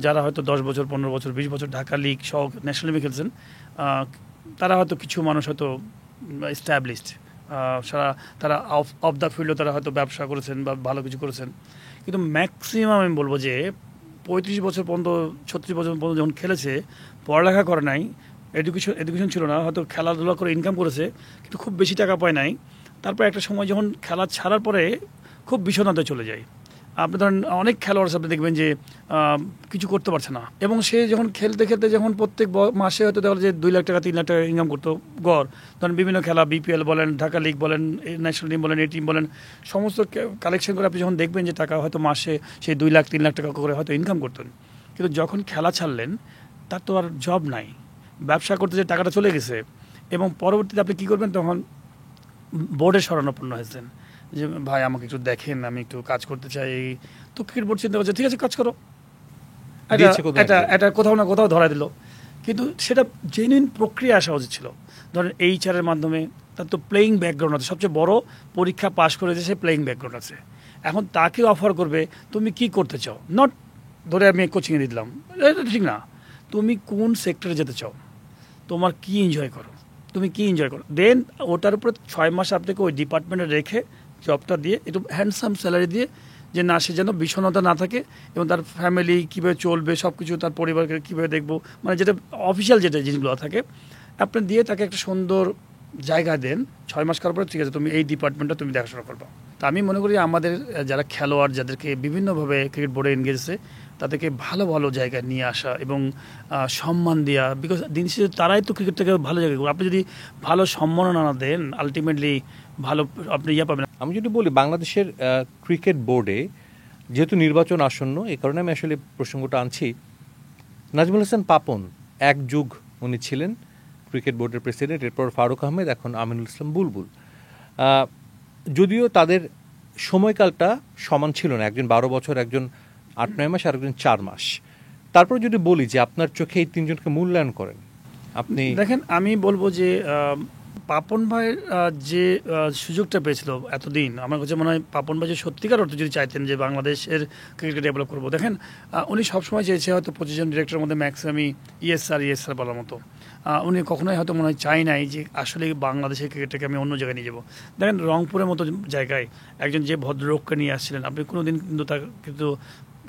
যারা হয়তো 10 বছর, 15 বছর, 20 বছর ঢাকা লিগ সহ ন্যাশনাল টিমে খেলছেন, তারা হয়তো কিছু মানুষ হয়তো এস্টাবলিশড, তারা অফ দ্য ফিল্ডও তারা হয়তো ব্যবসা করেছেন বা ভালো কিছু করেছেন। কিন্তু ম্যাক্সিমাম আমি বলবো যে 35 বছর পর্যন্ত, 36 বছর পর্যন্ত যখন খেলেছে, পড়ালেখা করে নাই, এডুকেশন ছিল না, হয়তো খেলাধুলা করে ইনকাম করেছে, কিন্তু খুব বেশি টাকা পায় নাই। তারপর একটা সময় যখন খেলা ছাড়ার পরে খুব বিষণ্ণতায় চলে যায়। আপনি ধরেন অনেক খেলোয়াড় আপনি দেখবেন যে কিছু করতে পারছে না, এবং সে যখন খেলতে খেলতে যখন প্রত্যেক মাসে হয়তো দেখা যায় যে 2 লাখ টাকা 3 লাখ টাকা ইনকাম করতো গড়, ধরেন বিভিন্ন খেলা, বিপিএল বলেন, ঢাকা লিগ বলেন, ন্যাশনাল টিম বলেন, এই টিম বলেন, সমস্ত কালেকশন করে আপনি যখন দেখবেন যে টাকা হয়তো মাসে সেই 2 লাখ 3 লাখ টাকা করে হয়তো ইনকাম করতেন। কিন্তু যখন খেলা ছাড়লেন, তার তো আর জব নাই, ব্যবসা করতে যে টাকাটা চলে গেছে, এবং পরবর্তীতে আপনি কী করবেন, তখন বোর্ডের শরণাপন্ন হয়েছেন যে ভাই আমাকে একটু দেখেন, আমি একটু কাজ করতে চাই। তো ক্রিকেট বোর্ড চিন্তা করছে, ঠিক আছে কাজ করো, এটা কোথাও না কোথাও ধরা দিল। কিন্তু সেটা জেনুইন প্রক্রিয়া আসা উচিত ছিল। ধরেন এইচআরের মাধ্যমে, তার তো প্লেয়িং ব্যাকগ্রাউন্ড আছে, সবচেয়ে বড় পরীক্ষা পাশ করেছে, সে প্লেয়িং ব্যাকগ্রাউন্ড আছে। এখন তাকে অফার করবে তুমি কি করতে চাও, নট ধরে আমি কোচিংয়ে দিলাম, এটা ঠিক না। তুমি কোন সেক্টরে যেতে চাও, তোমার কি এনজয় করো, তুমি কি এনজয় করো, দেন ওটার উপরে 6 মাস আপনাকে ওই ডিপার্টমেন্টে রেখে জবটা দিয়ে একটু হ্যান্ডসাম স্যালারি দিয়ে, যে না সে যেন বিষণ্ণতা না থাকে এবং তার ফ্যামিলি কীভাবে চলবে সব কিছু, তার পরিবারকে কীভাবে দেখবো, মানে যেটা অফিসিয়াল যেটা জিনিসগুলো থাকে আপনি দিয়ে তাকে একটা সুন্দর জায়গা দেন। 6 মাস করার পরে ঠিক আছে তুমি এই ডিপার্টমেন্টটা তুমি দেখাশোনা করবা। তা আমি মনে করি আমাদের যারা খেলোয়াড়, যাদেরকে বিভিন্নভাবে ক্রিকেট বোর্ডে এনগেজ আছে, তাদেরকে ভালো ভালো জায়গায় নিয়ে আসা এবং সম্মান দেওয়া, বিকজ দিন শেষে তারাই তো ক্রিকেটটাকে ভালো জায়গায় করবে। আপনি যদি ভালো সম্মাননা না দেন আলটিমেটলি ভালো আপনি পাবেন। আমি যদি বলি বাংলাদেশের ক্রিকেট বোর্ডে যেহেতু নির্বাচন আসন্ন, এই কারণে আমি আসলে প্রসঙ্গটা আনছি। নাজমুল হাসান পাপন এক যুগ উনি ছিলেন ক্রিকেট বোর্ডের প্রেসিডেন্ট, এরপর ফারুক আহমেদ, এখন আমিনুল ইসলাম বুলবুল। যদিও তাদের সময়কালটা সমান ছিল না, একজন 12 বছর, একজন 8-9 মাস, আর একজন 4 মাস। তারপর যদি বলি যে আপনার চোখে এই তিনজনকে মূল্যায়ন করেন আপনি, দেখেন আমি বলবো যে পাপন ভাইয়ের যে সুযোগটা পেয়েছিল এতদিন, আমার কাছে মনে হয় পাপন ভাই যে সত্যিকার অর্থে যদি চাইতেন যে বাংলাদেশের ক্রিকেটকে ডেভেলপ করবো, দেখেন উনি সবসময় চেয়েছে হয়তো 25 জন ডিরেক্টরের মধ্যে ম্যাক্সিমামই ইএসআর বলার মতো। উনি কখনোই হয়তো মনে হয় চাই নাই যে আসলে বাংলাদেশের ক্রিকেটটাকে আমি অন্য জায়গায় নিয়ে যাবো। দেখেন রংপুরের মতো জায়গায় একজন যে ভদ্রলোককে নিয়ে আসছিলেন, আপনি কোনো দিন কিন্তু তার কিন্তু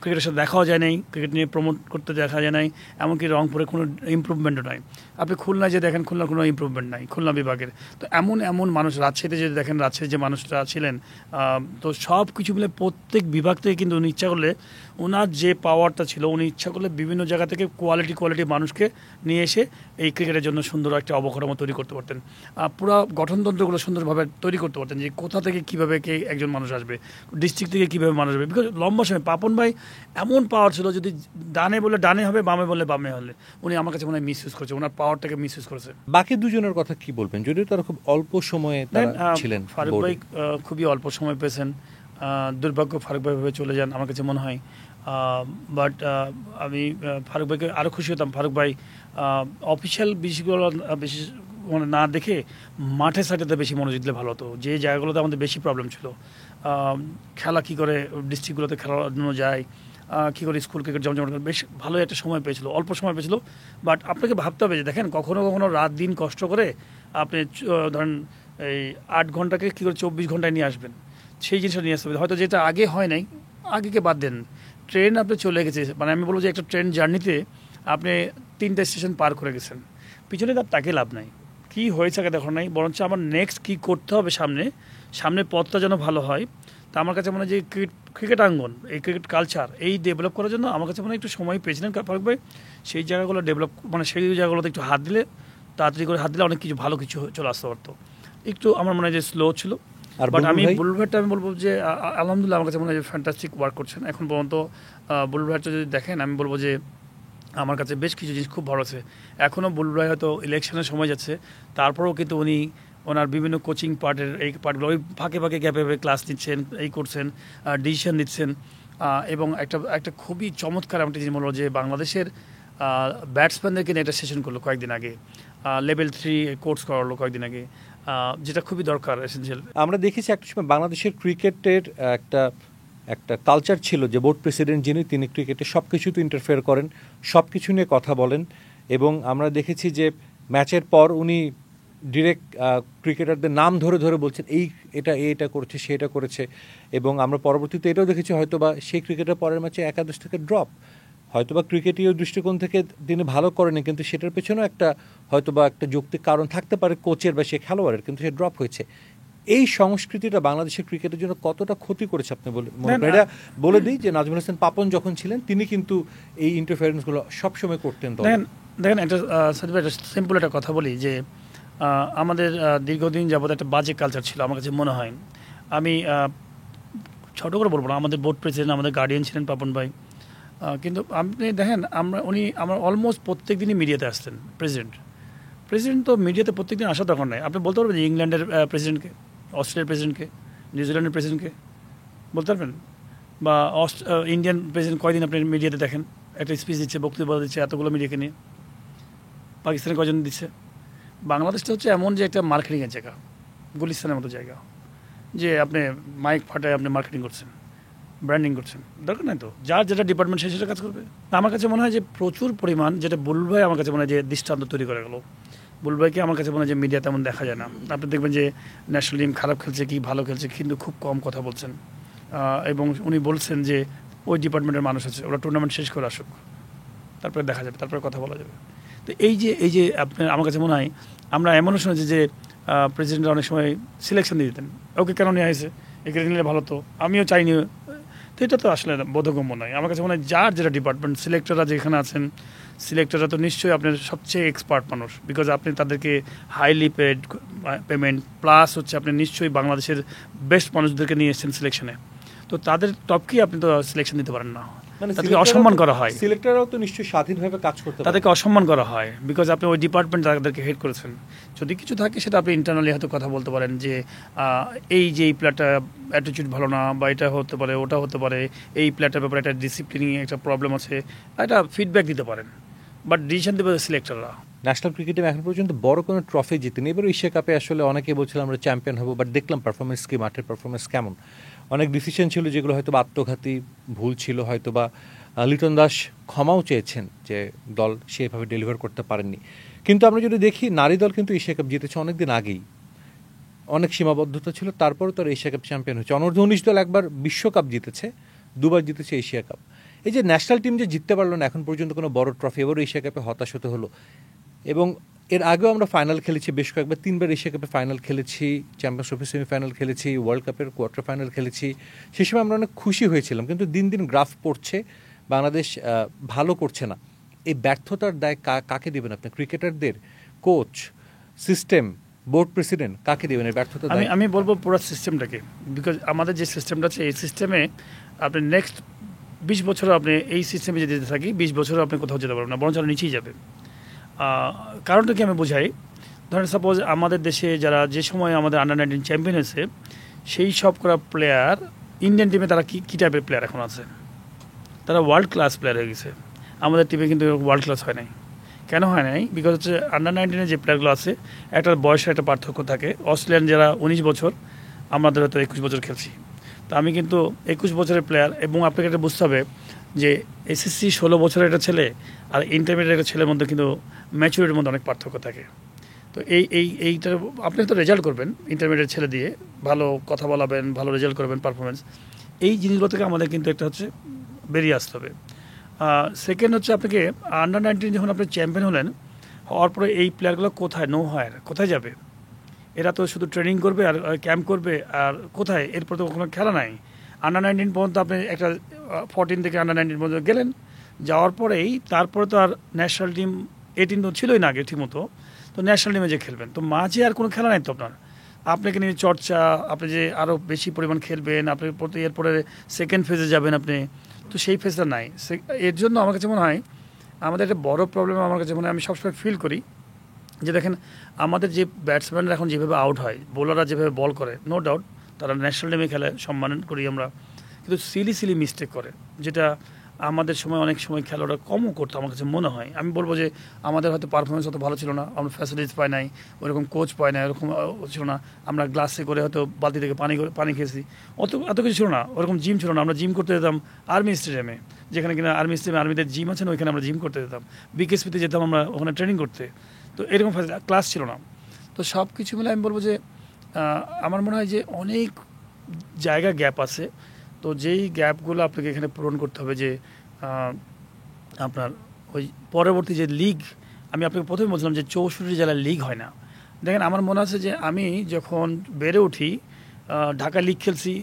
ক্রিকেটের সাথে দেখাও যায় নাই, ক্রিকেট নিয়ে প্রমোট করতে দেখা যায় নাই, এমনকি রংপুরে কোনো ইম্প্রুভমেন্টও নাই। আপনি খুলনায় যে দেখেন খুলনার কোনো ইম্প্রুভমেন্ট নাই, খুলনা বিভাগের। তো এমন মানুষ, রাজশাহীতে যদি দেখেন রাজশাহীর যে মানুষরা ছিলেন, তো সব কিছু মিলে প্রত্যেক বিভাগ থেকে কিন্তু উনি ইচ্ছা করলে, ওনার যে পাওয়ারটা ছিল, উনি ইচ্ছা করলে বিভিন্ন জায়গা থেকে কোয়ালিটি মানুষকে নিয়ে এসে এই ক্রিকেটের জন্য সুন্দর একটা অবকাঠামো তৈরি করতে পারতেন। পুরো গঠনতন্ত্রগুলো সুন্দরভাবে তৈরি করতে পারতেন, যে কোথা থেকে কীভাবে কে একজন মানুষ আসবে, ডিস্ট্রিক্ট থেকে কীভাবে মানুষ আসবে। বিকজ লম্বা সময় পাপন ভাই এমন পাওয়ার ছিল, যদি ডানে বলে ডানে হবে, বামে বলে বামে হলে, উনি আমার কাছে মনে হয় মিসইউজ করেছে, ওনার পাওয়ারটাকে মিসইউজ করেছে। বাকি দুজনের কথা কি বলবেন, যদিও তারা খুব অল্প সময়ে তারা ছিলেন? ফারুক ভাই খুবই অল্প সময় পেয়েছেন, দুর্ভাগ্য ফারুক ভাই ভাবে চলে যান আমার কাছে মনে হয়। বাট আমি ফারুক ভাইকে আরও খুশি হতাম, ফারুক ভাই অফিসিয়াল বিষয়গুলো বেশি মানে না দেখে মাঠে সাইডেতে বেশি মনোযোগ দিলে ভালো হতো। যে জায়গাগুলোতে আমাদের বেশি প্রবলেম ছিল, খেলা কী করে ডিস্ট্রিক্টগুলোতে খেলানো যায়, কী করে স্কুল ক্রিকেট জমজমাট করে, বেশ ভালো একটা সময় পেয়েছিল, অল্প সময় পেয়েছিল। বাট আপনাকে ভাবতে হবে যে দেখেন কখনো কখনো রাত দিন কষ্ট করে আপনি ধরেন এই 8 ঘন্টাকে কী করে 24 ঘন্টায় নিয়ে আসবেন, সেই জিনিসটা নিয়ে আসতে হবে। হয়তো যেটা আগে হয় নাই, আগেকে বাদ দেন, ট্রেন আপনি চলে গেছে, মানে আমি বলবো যে একটা ট্রেন জার্নিতে আপনি 3টা স্টেশন পার করে গেছেন, পিছনে তাকে লাভ নাই, কী হয়েছে আগে দেখো নাই, বরঞ্চ আমার নেক্সট কী করতে হবে সামনের পথটা যেন ভালো হয়। তা আমার কাছে মনে হয় যে ক্রিকেট আঙ্গন, এই ক্রিকেট কালচার এই ডেভেলপ করার জন্য আমার কাছে মনে হয় একটু সময় পেয়েছিলেন ফারুক ভাই। সেই জায়গাগুলো ডেভেলপ, মানে সেই জায়গাগুলোতে একটু হাত দিলে, তাড়াতাড়ি করে হাত দিলে অনেক কিছু ভালো কিছু চলে আসতে পারতো। একটু আমার মনে হয় যে স্লো ছিল। বাট আমি বুলবুল ভাইটা আমি বলবো যে আলহামদুলিল্লাহ আমার কাছে মনে হয় যে ফ্যান্টাস্টিক ওয়ার্ক করছেন এখন পর্যন্ত। বুলবুল ভাইটা যদি দেখেন, আমি বলবো যে আমার কাছে বেশ কিছু জিনিস খুব ভালো আছে। এখনও বুলবুল ভাই হয়তো ইলেকশনের সময় যাচ্ছে, তারপরেও কিন্তু উনি ওনার বিভিন্ন কোচিং পার্টের এই পার্টগুলো ওই ফাঁকে গ্যাপে ক্লাস নিচ্ছেন, এই করছেন, ডিসিশন নিচ্ছেন। এবং একটা খুবই চমৎকার একটা জিনিস বললো যে বাংলাদেশের ব্যাটসম্যানদেরকে নিয়ে একটা সেশন করলো কয়েকদিন আগে, লেভেল 3 কোর্স করালো কয়েকদিন আগে, যেটা খুবই দরকার, এসেনশিয়াল। আমরা দেখেছি একটা সময় বাংলাদেশের ক্রিকেটের একটা কালচার ছিল যে বোর্ড প্রেসিডেন্ট যিনি, তিনি ক্রিকেটে সব কিছুতে ইন্টারফেয়ার করেন, সব কিছু নিয়ে কথা বলেন। এবং আমরা দেখেছি যে ম্যাচের পর উনি ডিরেক্ট ক্রিকেটারদের নাম ধরে বলছেন এটা করেছে, সেটা করেছে। এবং আমরা পরবর্তীতে এটাও দেখেছি হয়তোবা সেই ক্রিকেটার পরের ম্যাচে একাদশ থেকে ড্রপ, হয়তোবা ক্রিকেটীয় দৃষ্টিকোণ থেকে তিনি ভালো করেনি, কিন্তু সেটার পেছনেও হয়তোবা একটা যৌক্তিক কারণ থাকতে পারে কোচের বা সে খেলোয়াড়ের, কিন্তু সে ড্রপ হয়েছে। এই সংস্কৃতিটা বাংলাদেশের ক্রিকেটের জন্য কতটা ক্ষতি করেছে আপনি এটা বলে দিই যে নাজমুল হাসান পাপন যখন ছিলেন তিনি কিন্তু এই ইন্টারফারেন্সগুলো সবসময় করতেন। দেখেন একটা সিম্পল একটা কথা বলি যে আমাদের দীর্ঘদিন যাবত একটা বাজে কালচার ছিল আমার কাছে মনে হয়। আমি ছোটো করে বলবো না, আমাদের বোর্ড প্রেসিডেন্ট, আমাদের গার্ডিয়ান ছিলেন পাপন ভাই, কিন্তু আপনি দেখেন আমরা অলমোস্ট প্রত্যেক দিনই মিডিয়াতে আসতেন। প্রেসিডেন্ট তো মিডিয়াতে প্রত্যেক দিন আসা দরকার নাই। আপনি বলতে পারবেন যে ইংল্যান্ডের প্রেসিডেন্টকে, অস্ট্রেলিয়ার প্রেসিডেন্টকে, নিউজিল্যান্ডের প্রেসিডেন্টকে বলতে পারবেন? বা ইন্ডিয়ান প্রেসিডেন্ট কয়দিন আপনি মিডিয়াতে দেখেন একটা স্পিচ দিচ্ছে, বক্তব্য দিচ্ছে এতগুলো মিডিয়াকে নিয়ে? পাকিস্তানে কয়জন দিচ্ছে? বাংলাদেশটা হচ্ছে এমন যে একটা মার্কেটিংয়ের জায়গা, গুলিস্তানের মতো জায়গা, যে আপনি মাইক ফাটায় আপনি মার্কেটিং করছেন, ব্র্যান্ডিং করছেন, দরকার নাই তো। যার যেটা ডিপার্টমেন্ট সে সেটা কাজ করবে। আমার কাছে মনে হয় যে প্রচুর পরিমাণ, যেটা বুলবুল ভাই আমার কাছে মনে হয় যে দৃষ্টান্ত তৈরি করে গেল, বুলবুল ভাইকে আমার কাছে মনে হয় যে মিডিয়া তেমন দেখা যায় না। আপনি দেখবেন যে ন্যাশনাল টিম খারাপ খেলছে কি ভালো খেলছে কিন্তু খুব কম কথা বলছেন, এবং উনি বলছেন যে ওই ডিপার্টমেন্টের মানুষ আছে, ওরা টুর্নামেন্ট শেষ করে আসুক, তারপরে দেখা যাবে, তারপরে কথা বলা যাবে। তো এই যে আপনার আমার কাছে মনে হয় আমরা এমনও শুনেছি যে প্রেসিডেন্ট অনেক সময় সিলেকশন দিয়ে দিতেন, ওকে কেন নিয়ে আসে, একে নিলে ভালো, তো আমিও চাইনি। তো এটা তো আসলে বোধগম্য নয়। আমার কাছে মনে হয় যার যেটা ডিপার্টমেন্ট, সিলেক্টররা যেখানে আছেন, সিলেক্টররা তো নিশ্চয়ই আপনার সবচেয়ে এক্সপার্ট মানুষ, বিকজ আপনি তাদেরকে হাইলি পেমেন্ট প্লাস হচ্ছে আপনি নিশ্চয়ই বাংলাদেশের বেস্ট মানুষদেরকে নিয়ে এসেছেন সিলেকশনে, তো তাদের টপকেই আপনি তো সিলেকশন দিতে পারেন না, তাদেরকে অসম্মান করা হয়। সিলেক্টররাও তো নিশ্চয়ই স্বাধীনভাবে কাজ করতে পারে, তাদেরকে অসম্মান করা হয় বিকজ আপনি ওই ডিপার্টমেন্ট তাদেরকে হেড করেছেন। যদি কিছু থাকে সেটা আপনি ইন্টারনালি হয়তো কথা বলতে পারেন যে এই যে এই প্লেয়ারটা অ্যাটিটিউড ভালো না, বা এটা হতে পারে, ওটা হতে পারে, এই প্লেয়ারটার ব্যাপারে একটা ডিসিপ্লিনিং একটা প্রবলেম আছে, একটা ফিডব্যাক দিতে পারেন, বাট ডিসিশন দেবে সিলেক্টররা। ন্যাশনাল ক্রিকেটে এখন পর্যন্ত বড় কোনো ট্রফি জিতেনি। এবার এশিয়া কাপে আসলে অনেকে বলছিলাম আমরা চ্যাম্পিয়ন হবো, বাট দেখলাম পারফরমেন্স কি, মাঠের পারফরমেন্স কেমন। অনেক ডিসিশন ছিল যেগুলো হয়তো বা আত্মঘাতী ভুল ছিল, হয়তো বা লিটন দাস ক্ষমাও চেয়েছেন যে দল সেভাবে ডেলিভার করতে পারেননি। কিন্তু আমরা যদি দেখি নারী দল কিন্তু এশিয়া কাপ জিতেছে অনেক দিন আগেই, অনেক সীমাবদ্ধতা ছিল, তারপরও তারা এশিয়া কাপ চ্যাম্পিয়ন হয়েছে। অনূর্ধ্ব 19 দল একবার বিশ্বকাপ জিতেছে, দুবার জিতেছে এশিয়া কাপ। এই যে ন্যাশনাল টিম যে জিততে পারলো না এখন পর্যন্ত কোনো বড় ট্রফি, এবারও এশিয়া কাপে হতাশ হতে হলো। এবং এর আগেও আমরা ফাইনাল খেলেছি বেশ কয়েকবার, 3বার এশিয়া কাপে ফাইনাল খেলেছি, চ্যাম্পিয়ন্স ট্রফি সেমিফাইনাল খেলেছি, ওয়ার্ল্ড কাপের কোয়ার্টার ফাইনাল খেলেছি। সেই সময় আমরা অনেক খুশি হয়েছিলাম, কিন্তু দিন দিন গ্রাফ পড়ছে, বাংলাদেশ ভালো করছে না। এই ব্যর্থতার দায় কাকে দেবেন আপনি? ক্রিকেটারদের, কোচ, সিস্টেম, বোর্ড প্রেসিডেন্ট, কাকে দেবেন এই ব্যর্থতা? আমি বলবো পুরো সিস্টেমটাকে, বিকজ আমাদের যে সিস্টেমটা আছে এই সিস্টেমে আপনি নেক্সট 20 বছর আপনি এই সিস্টেমে যদি যেতে থাকি 20 বছরও আপনি কোথাও যেতে পারবেন না, বরঞ্চ আরও নিচেই যাবে। কারণটা কি আমি বোঝাই, ধরেন সাপোজ আমাদের দেশে যারা যে সময় আমাদের আন্ডার-19 চ্যাম্পিয়ন হয়েছে সেই সব করা প্লেয়ার ইন্ডিয়ান টিমে তারা কী টাইপের প্লেয়ার এখন আছে, তারা ওয়ার্ল্ড ক্লাস প্লেয়ার হয়ে গেছে। আমাদের টিমে কিন্তু ওয়ার্ল্ড ক্লাস হয় নাই। কেন হয় নাই? বিকজ হচ্ছে আন্ডার-19 যে প্লেয়ারগুলো আছে একটা বয়সের একটা পার্থক্য থাকে। অস্ট্রেলিয়ান যারা 19 বছর, আমাদের হয়তো 21 বছর খেলছি, তো আমি কিন্তু 21 বছরের প্লেয়ার। এবং আপনাকে এটা বুঝতে হবে যে এসএসসি 16 বছরের একটা ছেলে আর ইন্টারমিডিয়েট একটা ছেলের মধ্যে কিন্তু ম্যাচুরিটির মধ্যে অনেক পার্থক্য থাকে। তো এইটা আপনি তো রেজাল্ট করবেন ইন্টারমিডিয়েট ছেলে দিয়ে, ভালো কথা বলাবেন, ভালো রেজাল্ট করবেন, পারফরমেন্স, এই জিনিসগুলো থেকে আমাদের কিন্তু একটা হচ্ছে বেরিয়ে আসতে হবে। সেকেন্ড হচ্ছে আপনাকে আন্ডার-19 যখন আপনি চ্যাম্পিয়ন হলেন, হওয়ার পরে এই প্লেয়ারগুলো কোথায় কোথায় যাবে? এরা তো শুধু ট্রেনিং করবে আর ক্যাম্প করবে, আর কোথায়? এরপর তো কোনো খেলা নাই। আন্ডার-19 পর্যন্ত আপনি একটা 14 থেকে আন্ডার-19 পর্যন্ত গেলেন, যাওয়ার পরেই তারপরে তো আর ন্যাশনাল টিম 18 তো ছিলই না আগে ঠিকমতো, তো ন্যাশনাল টিমে যে খেলবেন, তো মাঝে আর কোনো খেলা নাই তো আপনাকে নিয়ে চর্চা, আপনি যে আরও বেশি পরিমাণ খেলবেন, আপনি এরপরে সেকেন্ড ফেজে যাবেন আপনি, তো সেই ফেজটা নাই। এর জন্য আমার কাছে মনে হয় আমাদের একটা বড় প্রবলেম, আমার কাছে মনে হয়, আমি সবসময় ফিল করি যে দেখেন আমাদের যে ব্যাটসম্যানরা এখন যেভাবে আউট হয়, বোলাররা যেভাবে বল করে, নো ডাউট তারা ন্যাশনাল টিমে খেলে, সম্মান করি আমরা, কিন্তু সিলি মিস্টেক করে, যেটা আমাদের সময় অনেক সময় খেলোয়াড়রা কমও করতো আমার কাছে মনে হয়। আমি বলবো যে আমাদের হয়তো পারফরমেন্স অত ভালো ছিল না, আমরা ফ্যাসিলিটিস পাই নাই, ওরকম কোচ পাই না, এরকম ছিল না, আমরা গ্লাসে করে হয়তো বালতি থেকে পানি খেয়েছি, এত কিছু ছিল না, ওরকম জিম ছিল না। আমরা জিম করতে যেতাম আর্মি স্টেডিয়ামে, যেখানে কিনা আর্মি স্টেডিয়ামে আর্মিদের জিম আছেন, ওইখানে আমরা জিম করতে যেতাম, বিকেএসপিতে যেতাম আমরা ওখানে ট্রেনিং করতে, তো এরকম ক্লাস ছিল না। তো সব কিছু মিলে আমি বলবো যে আমার মনে হয় যে অনেক জায়গা গ্যাপ আছে, তো যেই গ্যাপগুলো আপনাকে এখানে পূরণ করতে হবে, যে আপনার ওই পরবর্তী যে লিগ, আমি আপনাকে প্রথমে বলছিলাম যে 64 জেলার লিগ হয় না। দেখেন আমার মনে আছে যে আমি যখন বেড়ে উঠি ঢাকা লিগ খেলছি,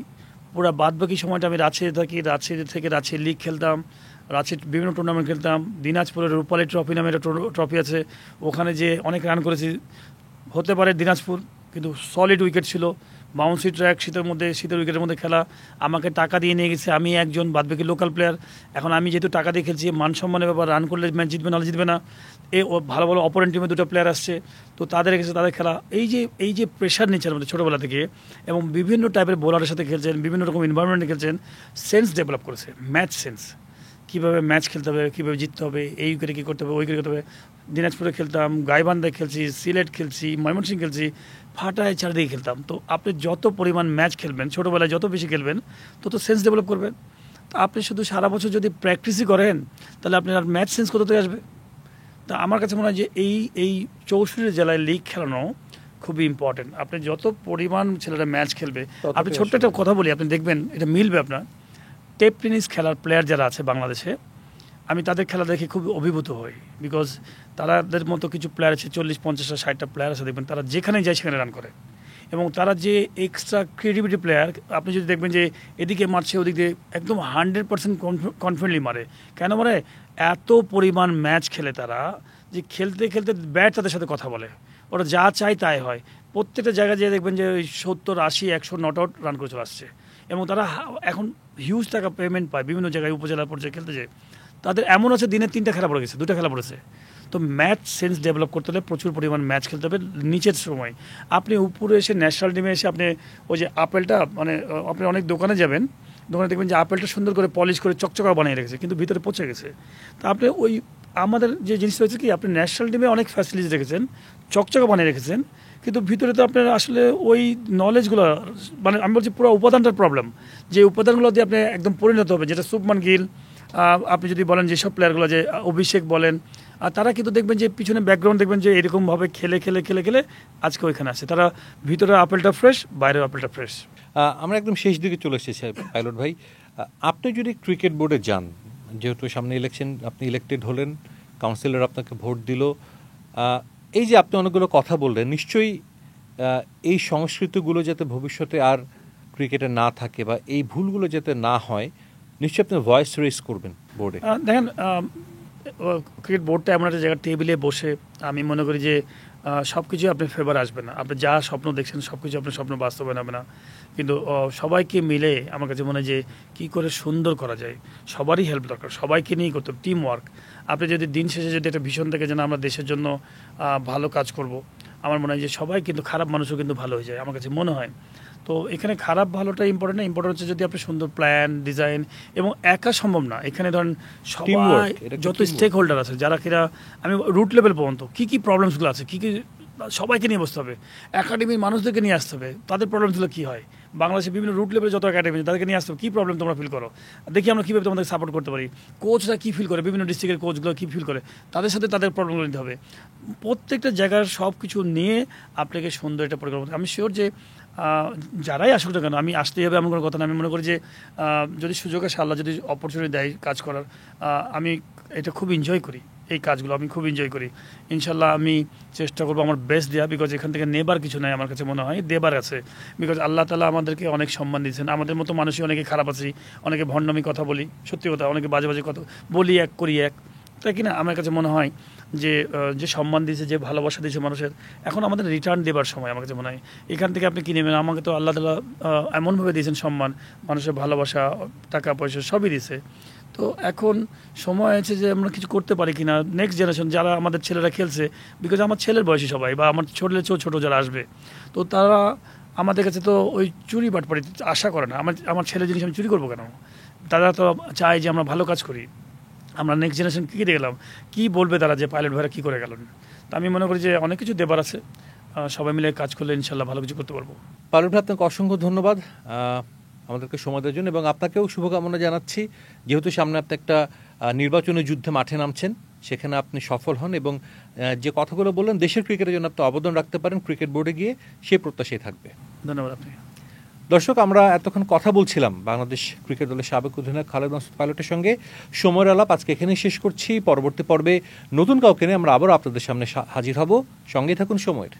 পুরো বাদবাকি সময়টা আমি রাজশাহী থাকি, রাজশাহী থেকে রাজশাহী লিগ খেলতাম, রাজশাহীর বিভিন্ন টুর্নামেন্ট খেলতাম, দিনাজপুরের রূপালী ট্রফি নামে একটা ট্রফি আছে, ওখানে যে অনেক রান করেছি। হতে পারে দিনাজপুর, কিন্তু সলিড উইকেট ছিল, বাউন্সি ট্র্যাক, শীতের উইকেটের মধ্যে খেলা, আমাকে টাকা দিয়ে নিয়ে গেছে, আমি একজন, বাদবাকি লোকাল প্লেয়ার। এখন আমি যেহেতু টাকা দিয়ে খেলছি, মান সম্মানের ব্যাপার, রান করলে ম্যাচ জিতবে, নাহলে জিতবে না, ভালো ভালো অপোনেন্ট টিমে দুটো প্লেয়ার আসছে, তো তাদের কাছে তাদের খেলা, এই যে প্রেশার নিচ্ছে আমাদের ছোটোবেলা থেকে, এবং বিভিন্ন টাইপের বোলারের সাথে খেলছেন, বিভিন্ন রকম এনভায়রনমেন্টে খেলছেন, সেন্স ডেভেলপ করেছে, ম্যাচ সেন্স, কীভাবে ম্যাচ খেলতে হবে, কীভাবে জিততে হবে, এই উইকেটে কী করতে হবে, ওই উইকেটে করতে হবে। দিনাজপুরে খেলতাম, গাইবান্ধায় খেলছি, সিলেট খেলছি, ময়মনসিংহ খেলছি, ফাটায় চারদিকে খেলতাম। তো আপনি যত পরিমাণ ম্যাচ খেলবেন, ছোটোবেলায় যত বেশি খেলবেন, তত সেন্স ডেভেলপ করবেন। তো আপনি শুধু সারা বছর যদি প্র্যাকটিসই করেন, তাহলে আপনার ম্যাচ সেন্স কোথা থেকে আসবে? তা আমার কাছে মনে হয় যে এই 64 জেলায় লিগ খেলানো খুবই ইম্পর্টেন্ট। আপনি যত পরিমাণ ছেলেরা ম্যাচ খেলবে, আপনি ছোট্ট একটা কথা বলি, আপনি দেখবেন এটা মিলবে আপনার। টেপ টেনিস খেলার প্লেয়ার যারা আছে বাংলাদেশে, আমি তাদের খেলা দেখে খুব অভিভূত হই, বিকজ তাদের মতো কিছু প্লেয়ার আছে, 40-50 60টা প্লেয়ার আছে, দেখবেন তারা যেখানে যায় সেখানে রান করে, এবং তারা যে এক্সট্রা ক্রিয়েটিভিটি প্লেয়ার, আপনি যদি দেখবেন যে এদিকে মারছে ওদিক দিয়ে একদম 100% কনফিডেন্টলি মারে। কেন মারে? এত পরিমাণ ম্যাচ খেলে তারা, যে খেলতে খেলতে ব্যাট তাদের সাথে কথা বলে, ওরা যা চায় তাই হয়। প্রত্যেকটা জায়গায় যেয়ে দেখবেন যে ওই 70 80 100 নট আউট রান করে চলে আসছে, এবং তারা এখন হিউজ টাকা পেমেন্ট পায় বিভিন্ন জায়গায় উপজেলা পর্যায়ে খেলতে যায়। তাদের এমন আছে দিনে 3টা খেলা পড়ে গেছে, 2টা খেলা পড়েছে। তো ম্যাচ সেন্স ডেভেলপ করতে হলে প্রচুর পরিমাণ ম্যাচ খেলতে হবে নিচের সময়। আপনি উপরে এসে ন্যাশনাল টিমে এসে আপনি ওই যে আপেলটা, মানে আপনি অনেক দোকানে যাবেন, দোকানে দেখবেন যে আপেলটা সুন্দর করে পলিশ করে চকচকা বানিয়ে রেখেছে, কিন্তু ভিতরে পচে গেছে। তা আপনি ওই আমাদের যে জিনিসটা হচ্ছে কি, আপনি ন্যাশনাল টিমে অনেক ফ্যাসিলিটি রেখেছেন, চকচকা বানিয়ে রেখেছেন, কিন্তু ভিতরে তো আপনার আসলে ওই নলেজগুলো, মানে আমি বলছি পুরো উপাদানটার প্রবলেম, যে উপাদানগুলো দিয়ে আপনি একদম পরিণত হবে, যেটা শুভমান গিল, আপনি যদি বলেন যেসব প্লেয়ারগুলো, যে অভিষেক বলেন, আর তারা কিন্তু দেখবেন যে পিছনে ব্যাকগ্রাউন্ড দেখবেন যে এরকমভাবে খেলে খেলে খেলে খেলে আজকে ওইখানে আসে। তারা ভিতরে আপেলটা ফ্রেশ, বাইরের আপেলটা ফ্রেশ। আমরা একদম শেষ দিকে চলে এসেছি পাইলট ভাই। আপনি যদি ক্রিকেট বোর্ডে যান, যেহেতু সামনে ইলেকশন, আপনি ইলেক্টেড হলেন, কাউন্সিলর আপনাকে ভোট দিল, এই যে আপনি অনেকগুলো কথা বললেন, নিশ্চয়ই এই সংস্কৃতিগুলো যাতে ভবিষ্যতে আর ক্রিকেটে না থাকে বা এই ভুলগুলো যাতে না হয়, নিশ্চয়ই আপনি ভয়েস রেজ করবেন বোর্ডে। দেখেন, ক্রিকেট বোর্ডটা এমন একটা জায়গা, টেবিলে বসে আমি মনে করি যে সব কিছু আপনার ফেভার আসবে না, আপনি যা স্বপ্ন দেখছেন সব কিছু আপনার স্বপ্ন বাস্তবায়ন হবে না, কিন্তু সবাইকে মিলে আমার কাছে মনে হয় যে কী করে সুন্দর করা যায়, সবারই হেল্প দরকার, সবাইকে নিয়েই করতে হবে, টিম ওয়ার্ক। আপনি যদি দিন শেষে যদি একটা ভীষণ থেকে যেন আমরা দেশের জন্য ভালো কাজ করব, আমার মনে হয় যে সবাই, কিন্তু খারাপ মানুষও কিন্তু ভালো হয়ে যায় আমার কাছে মনে হয়। তো এখানে খারাপ ভালোটা ইম্পর্টেন্ট না, ইম্পর্টেন্ট হচ্ছে যদি আপনি সুন্দর প্ল্যান ডিজাইন, এবং একা সম্ভব না, এখানে ধরেন সবাই যত স্টেক হোল্ডার আছে, যারা কিনা আমি রুট লেভেল পর্যন্ত কী কী প্রবলেমসগুলো আছে, কী কী সবাইকে নিয়ে বসতে হবে, একাডেমির মানুষদেরকে নিয়ে আসতে হবে, তাদের প্রবলেমসগুলো কী হয়, বাংলাদেশে বিভিন্ন রুট লেভেলে যত একাডেমি তাদেরকে নিয়ে আসতে হবে, কী প্রবলেম তোমরা ফিল করো, দেখি আমরা কীভাবে তোমাদের সাপোর্ট করতে পারি, কোচরা কী ফিল করে, বিভিন্ন ডিস্ট্রিক্টের কোচগুলো কী ফিল করে, তাদের সাথে তাদের প্রবলেমগুলো নিতে হবে, প্রত্যেকটা জায়গার সব কিছু নিয়ে আপনাকে সুন্দর একটা পরিকল্পনা। আমি শিওর যে যারাই আসুক না কেন, আমি আসতেই হবে এমন কোনো কথা না। আমি মনে করি যে যদি সুযোগ আসে, আল্লাহ যদি অপরচুনিটি দেয় কাজ করার, আমি এটা খুব এনজয় করি, এই কাজগুলো আমি খুব এনজয় করি। ইনশাল্লাহ আমি চেষ্টা করবো আমার বেস্ট দেওয়া, বিকজ এখান থেকে নেবার কিছু নাই, আমার কাছে মনে হয় দেবার আছে, বিকজ আল্লাহ তাআলা আমাদেরকে অনেক সম্মান দিয়েছেন। আমাদের মতো মানুষই অনেকে খারাপ আছি, অনেকে ভণ্ডামি কথা বলি, সত্যি কথা, অনেকে বাজে বাজে কথা বলি, এক করি এক, তাই কিনা। আমার কাছে মনে হয় যে যে সম্মান দিয়েছে, যে ভালোবাসা দিয়েছে মানুষের, এখন আমাদের রিটার্ন দেবার সময়। আমার কাছে মনে হয় এখান থেকে আপনি কি নেবেন, আমাকে তো আল্লাহ তাআলা এমনভাবে দিয়েছেন সম্মান, মানুষের ভালোবাসা, টাকা পয়সা সবই দিয়েছে। তো এখন সময় আছে যে আমরা কিছু করতে পারি কিনা, নেক্সট জেনারেশন যারা আমাদের ছেলেরা খেলছে, বিকজ আমার ছেলের বয়সী সবাই, বা আমার ছোটলে ছোটো যারা আসবে, তো তারা আমাদের কাছে তো ওই চুরি বাটপাড়ি আশা করে না। আমার ছেলের জিনিস আমি চুরি করবো কেন? তারা তো চায় যে আমরা ভালো কাজ করি। আমরা নেক্সট জেনারেশন কী দিয়ে গেলাম, কী বলবে তারা যে পাইলট ভাইরা কী করে গেলেন? তা আমি মনে করি যে অনেক কিছু দেবার আছে, সবাই মিলে কাজ করলে ইনশাল্লাহ ভালো কিছু করতে পারবো। পাইলট ভাই, আপনাকে অসংখ্য ধন্যবাদ আমাদেরকে সময় দেওয়ার জন্য, এবং আপনাকেও শুভকামনা জানাচ্ছি, যেহেতু সামনে আপনি একটা নির্বাচনী যুদ্ধে মাঠে নামছেন, সেখানে আপনি সফল হন, এবং যে কথাগুলো বললেন দেশের ক্রিকেটের জন্য আপনি অবদান রাখতে পারেন ক্রিকেট বোর্ডে গিয়ে, সেই প্রত্যাশাই থাকবে। ধন্যবাদ আপনি। দর্শক, আমরা এতক্ষণ কথা বলছিলাম বাংলাদেশ ক্রিকেট দলের সাবেক অধিনায়ক খালেদ মাসুদ পাইলটের সঙ্গে। সময়ের আলাপ আজকে এখানেই শেষ করছি। পরবর্তী পর্বে নতুন কাউকে নিয়ে আমরা আবারও আপনাদের সামনে হাজির হব। সঙ্গে থাকুন সময়ের।